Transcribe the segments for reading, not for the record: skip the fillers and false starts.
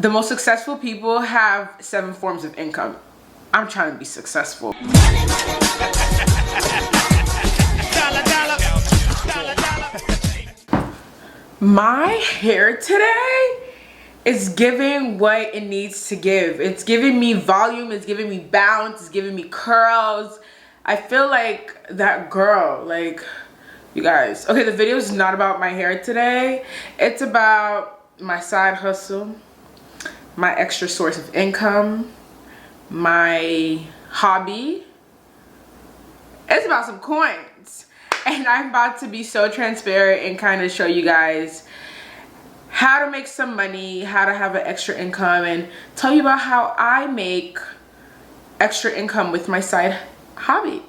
The most successful people have 7 forms of income. I'm trying to be successful. My hair today is giving what it needs to give. It's giving me volume, it's giving me bounce, it's giving me curls. I feel like that girl, like, you guys. Okay, the video is not about my hair today. It's about my side hustle, my extra source of income, my hobby. It's about some coins. And I'm about to be so transparent and kind of show you guys how to make some money, how to have an extra income, and tell you about how I make extra income with my side hobby.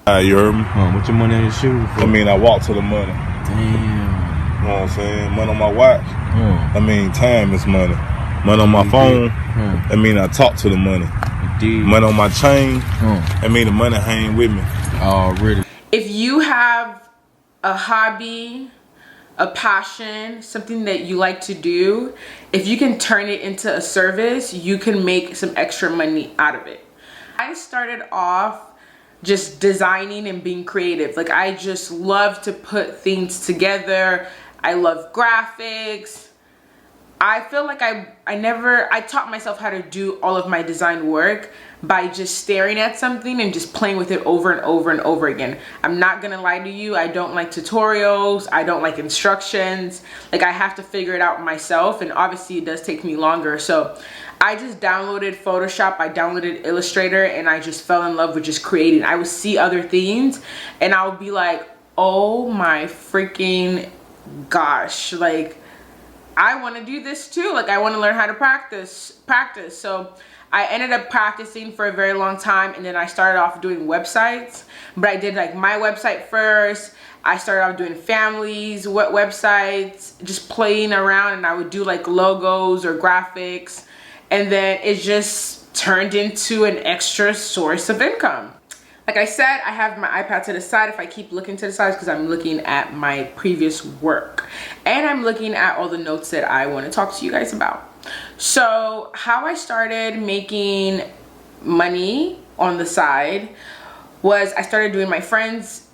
You heard me? What's your money on your shoes? I mean, I walk to the money. Damn. You know what I'm saying? Money on my watch. I mean, time is money. Money on my phone. I mean, I talk to the money. Indeed. Money on my chain. I mean, the money hang with me. Already. If you have a hobby, a passion, something that you like to do, if you can turn it into a service, you can make some extra money out of it. I started off just designing and being creative. Like, I just love to put things together. I love graphics. I feel like I taught myself how to do all of my design work by just staring at something and just playing with it over and over and over again. I'm not gonna lie to you, I don't like tutorials, I don't like instructions. Like, I have to figure it out myself, and obviously it does take me longer. So I just downloaded Photoshop, I downloaded Illustrator, and I just fell in love with just creating. I would see other things and I would be like, oh my freaking gosh, like, I want to do this too. Like, I want to learn how to practice. So I ended up practicing for a very long time, and then I started off doing websites. But I did like my website first. I started off doing families, websites, just playing around, and I would do like logos or graphics, and then it just turned into an extra source of income. Like I said, I have my iPad to the side. If I keep looking to the side, because I'm looking at my previous work, and I'm looking at all the notes that I want to talk to you guys about. So how I started making money on the side was I started doing my friends,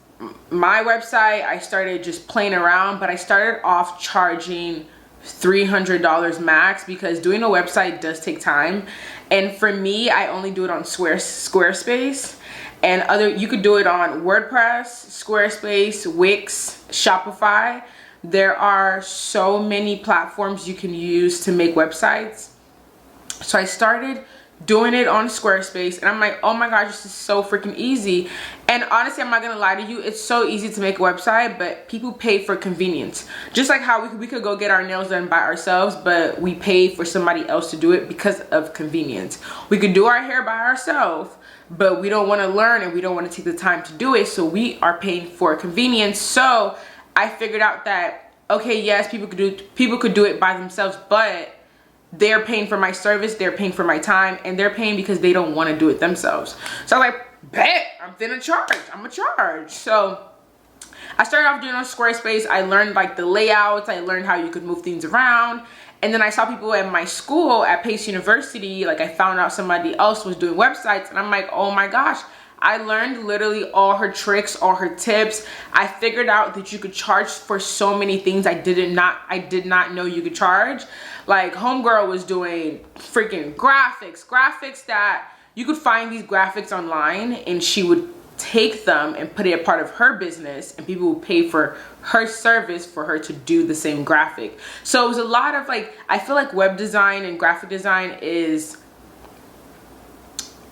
my website. I started just playing around, but I started off charging $300 max, because doing a website does take time. And for me, I only do it on Squarespace. And you could do it on WordPress, Squarespace, Wix, Shopify. There are so many platforms you can use to make websites. So I started doing it on Squarespace, and I'm like, oh my gosh, this is so freaking easy. And honestly, I'm not gonna lie to you, it's so easy to make a website, but people pay for convenience. Just like how we could go get our nails done by ourselves, but we pay for somebody else to do it because of convenience. We could do our hair by ourselves, but we don't want to learn and we don't want to take the time to do it, so we are paying for convenience. So I figured out that, okay, yes, people could do it by themselves, but they're paying for my service, they're paying for my time, and they're paying because they don't want to do it themselves. So I was like, bet, I'm gonna charge. So I started off doing on Squarespace. I learned like the layouts, I learned how you could move things around. And then I saw people at my school at Pace University, like I found out somebody else was doing websites, and I'm like, oh my gosh, I learned literally all her tricks, all her tips. I figured out that you could charge for so many things I did not know you could charge. Like, homegirl was doing freaking graphics that you could find these graphics online, and she would take them and put it a part of her business, and people would pay for her service for her to do the same graphic. So it was a lot of like, I feel like web design and graphic design is,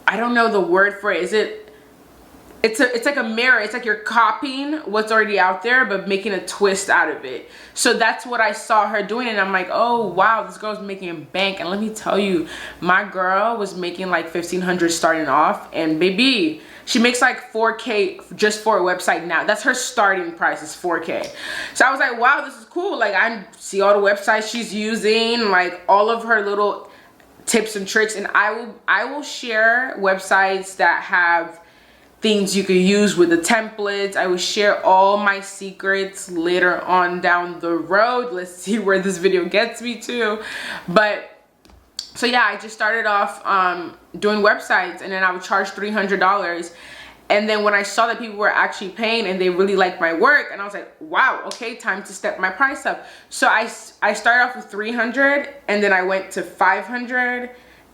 I don't know the word for it. It's like a mirror. It's like you're copying what's already out there but making a twist out of it. So that's what I saw her doing, and I'm like, oh wow, this girl's making bank. And let me tell you, my girl was making like $1,500 starting off, and baby, she makes like $4K just for a website now. That's her starting price, is $4K. So I was like, wow, this is cool. Like, I see all the websites she's using, like all of her little tips and tricks, and I will share websites that have things you could use with the templates. I will share all my secrets later on down the road. Let's see where this video gets me to. But So yeah, I just started off doing websites, and then I would charge $300. And then when I saw that people were actually paying and they really liked my work, and I was like, wow, okay, time to step my price up. So I started off with 300, and then I went to 500,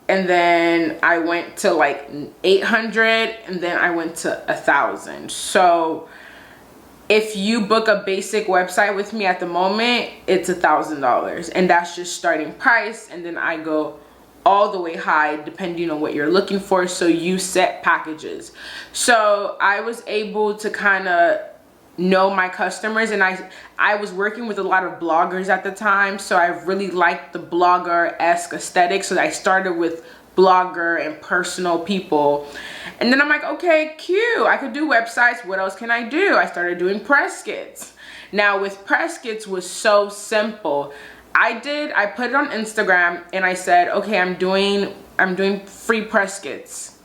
and then I went to like 800, and then I went to 1,000. So if you book a basic website with me at the moment, it's $1,000, and that's just starting price. And then I go all the way high depending on what you're looking for. So you set packages. So I was able to kind of know my customers, and I was working with a lot of bloggers at the time, so I really liked the blogger-esque aesthetic. So I started with blogger and personal people, and then I'm like, okay, cute, I could do websites. What else can I do? I started doing press kits. Now with press kits was so simple. I put it on Instagram, and I said, okay, I'm doing free press kits.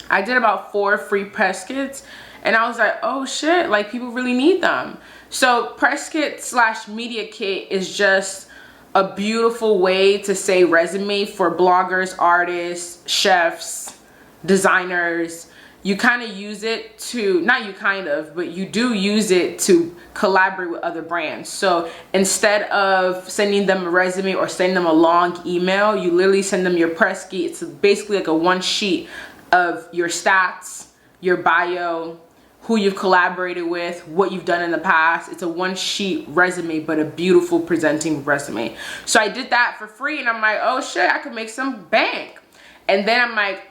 I did about 4 free press kits, and I was like, oh shit, like people really need them. So press kit / media kit is just a beautiful way to say resume for bloggers, artists, chefs, designers. You kind of use it to, not you kind of, but you do use it to collaborate with other brands. So instead of sending them a resume or sending them a long email, you literally send them your press kit. It's basically like a 1 sheet of your stats, your bio, who you've collaborated with, what you've done in the past. It's a 1 sheet resume, but a beautiful presenting resume. So I did that for free, and I'm like, oh shit, I could make some bank. And then I'm like,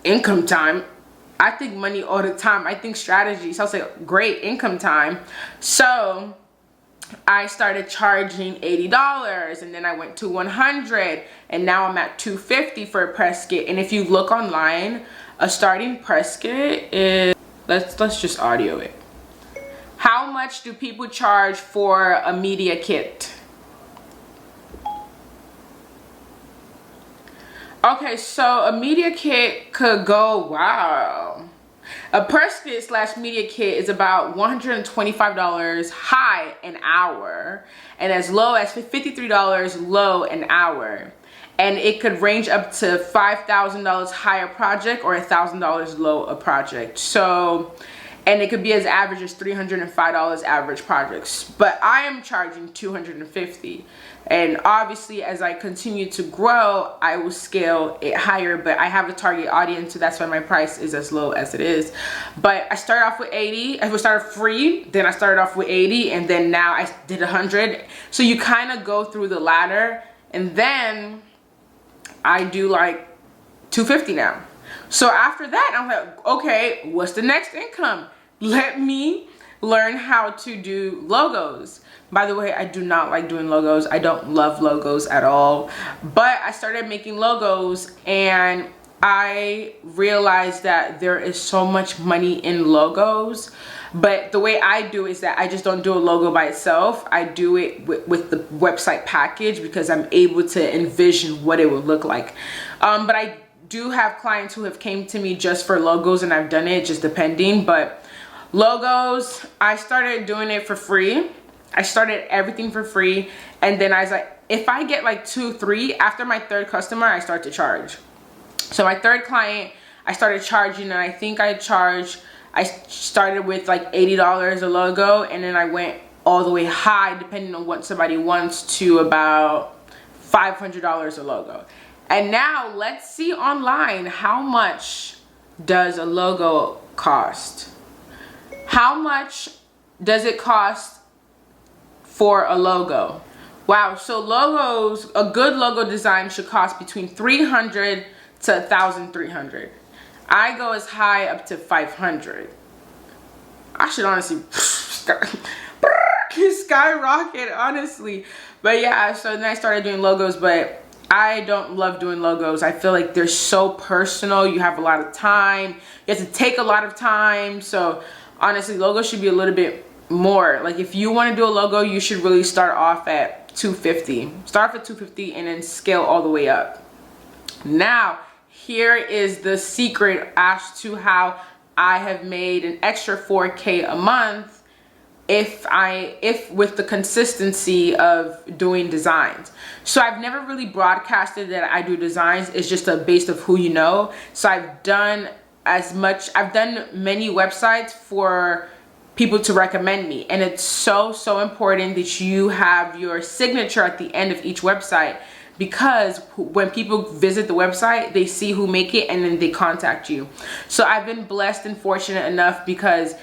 income time. I think money all the time. I think strategy. So I was like, great, income time. So I started charging $80, and then I went to $100, and now I'm at $250 for a press kit. And if you look online, a starting press kit is, let's just audio it. How much do people charge for a media kit? Okay, so a media kit could go, wow. A press kit / media kit is about $125 high an hour, and as low as $53 low an hour. And it could range up to $5,000 high a project or $1,000 low a project. So, and it could be as average as $305 average projects. But I am charging $250. And obviously, as I continue to grow, I will scale it higher. But I have a target audience, so that's why my price is as low as it is. But I started off with 80. I started free, then I started off with 80, and then now I did 100. So you kind of go through the ladder, and then I do like 250 now. So after that, I'm like, okay, what's the next income? Let me learn how to do logos. By the way, I do not like doing logos. I don't love logos at all. But I started making logos, and I realized that there is so much money in logos. But the way I do is that I just don't do a logo by itself. I do it with the website package, because I'm able to envision what it would look like. But I do have clients who have came to me just for logos, and I've done it just depending. But logos, I started doing it for free. I started everything for free, and then I was like, if I get like 2, 3, after my 3rd customer, I start to charge. So my 3rd client, I started charging, and I think I started with like $80 a logo, and then I went all the way high, depending on what somebody wants, to about $500 a logo. And now let's see online, how much does a logo cost? How much does it cost for a logo? Wow, so logos, a good logo design should cost between $300 to $1,300. I go as high up to $500. I should honestly skyrocket, honestly. But yeah, so then I started doing logos, but I don't love doing logos. I feel like they're so personal. You have a lot of time. You have to take a lot of time. So honestly, logos should be a little bit more. Like if you want to do a logo, you should really start off at $250. Start off at $250 and then scale all the way up. Now, here is the secret as to how I have made an extra $4K a month if with the consistency of doing designs. So I've never really broadcasted that I do designs. It's just based of who you know. So I've done many websites for people to recommend me, and it's so important that you have your signature at the end of each website, because when people visit the website, they see who make it and then they contact you. So I've been blessed and fortunate enough because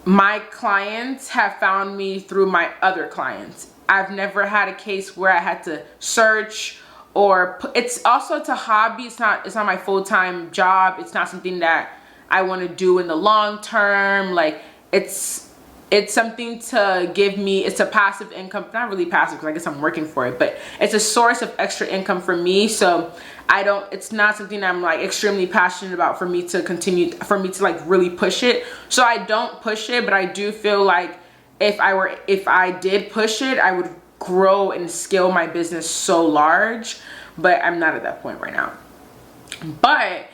my clients have found me through my other clients. I've never had a case where I had to search, or it's also a hobby. It's not my full-time job. It's not something that I want to do in the long term. Like it's something to give me, it's a passive income, not really passive because I guess I'm working for it, but it's a source of extra income for me. So it's not something I'm like extremely passionate about for me to continue, for me to like really push it. So I don't push it, but I do feel like if I did push it, I would grow and scale my business so large, but I'm not at that point right now. But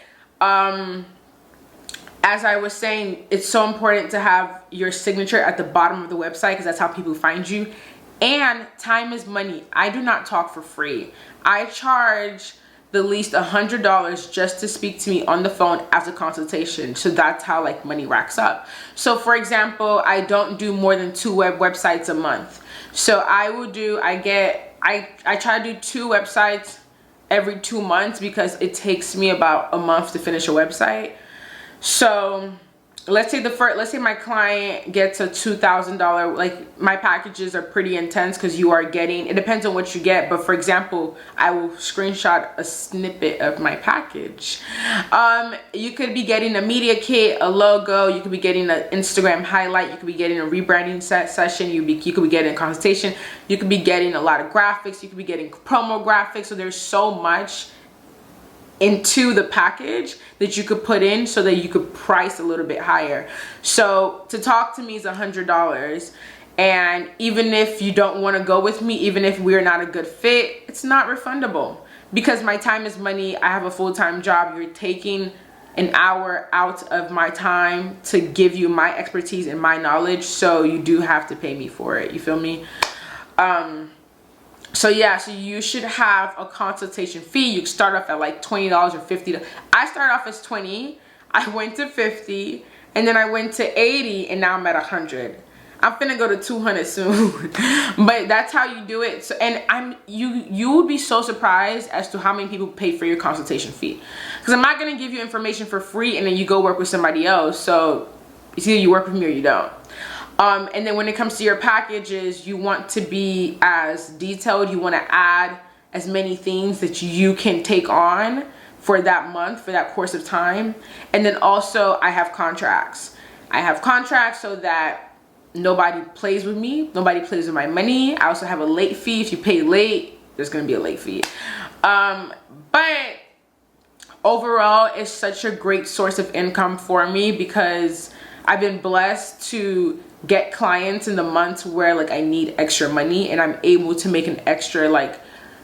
as I was saying, it's so important to have your signature at the bottom of the website because that's how people find you. And time is money. I do not talk for free. I charge the least $100 just to speak to me on the phone as a consultation. So that's how like money racks up. So for example, I don't do more than 2 websites a month. So I try to do 2 websites every 2 months because it takes me about a month to finish a website. So let's say my client gets a $2,000, like my packages are pretty intense because you are getting, it depends on what you get, but for example, I will screenshot a snippet of my package. You could be getting a media kit, a logo, you could be getting an Instagram highlight, you could be getting a rebranding session, you could be getting a consultation, you could be getting a lot of graphics, you could be getting promo graphics. So there's so much into the package that you could put in so that you could price a little bit higher. So to talk to me is $100, and even if you don't want to go with me, even if we're not a good fit, it's not refundable because my time is money. I have a full-time job. You're taking an hour out of my time to give you my expertise and my knowledge, so you do have to pay me for it. You feel me? So yeah, so you should have a consultation fee. You start off at like $20 or $50. I started off as 20, I went to 50, and then I went to 80, and now I'm at 100. I'm finna go to 200 soon. But that's how you do it. So, and you would be so surprised as to how many people pay for your consultation fee. Because I'm not gonna give you information for free and then you go work with somebody else. So it's either you work with me or you don't. And then when it comes to your packages, you want to be as detailed. You want to add as many things that you can take on for that month, for that course of time. And then also I have contracts. I have contracts so that nobody plays with me. Nobody plays with my money. I also have a late fee. If you pay late, there's going to be a late fee. But overall, it's such a great source of income for me because I've been blessed to get clients in the months where like I need extra money, and I'm able to make an extra like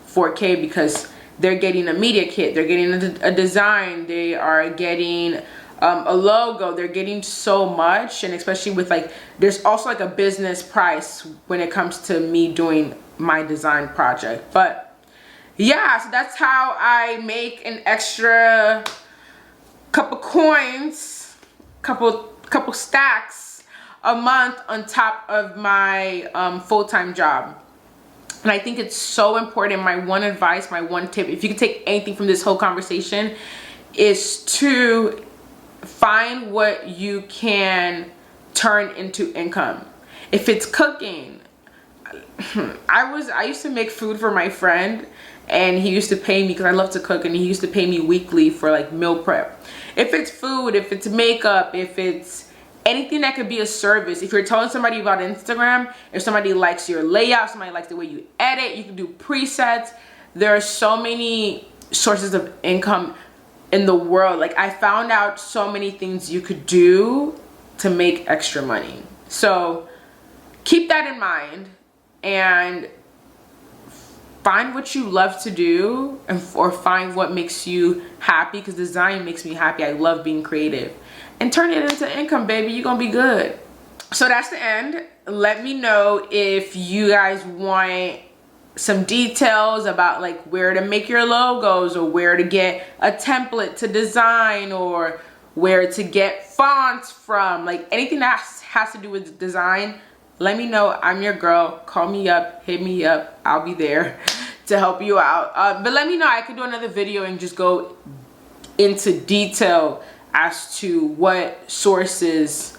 4K because they're getting a media kit, they're getting a design, they are getting a logo, they're getting so much. And especially with like, there's also like a business price when it comes to me doing my design project. But yeah, so that's how I make an extra couple coins, couple stacks a month on top of my full-time job. And I think it's so important. My one advice, my one tip, if you can take anything from this whole conversation, is to find what you can turn into income. If it's cooking, I used to make food for my friend, and he used to pay me because I love to cook, and he used to pay me weekly for like meal prep. If it's food, if it's makeup, if it's anything that could be a service. If you're telling somebody about Instagram, if somebody likes your layout, somebody likes the way you edit, you can do presets. There are so many sources of income in the world. Like I found out so many things you could do to make extra money. So keep that in mind and find what you love to do, or find what makes you happy, because design makes me happy. I love being creative. And turn it into income, baby. You're gonna be good. So that's the end. Let me know if you guys want some details about like where to make your logos, or where to get a template to design, or where to get fonts from, like anything that has to do with design. Let me know. I'm your girl. Call me up, hit me up. I'll be there to help you out. But let me know. I could do another video and just go into detail as to what sources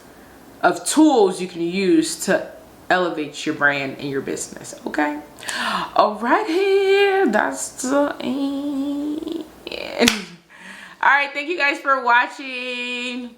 of tools you can use to elevate your brand and your business. Okay, alrighty, that's the end. All right, thank you guys for watching.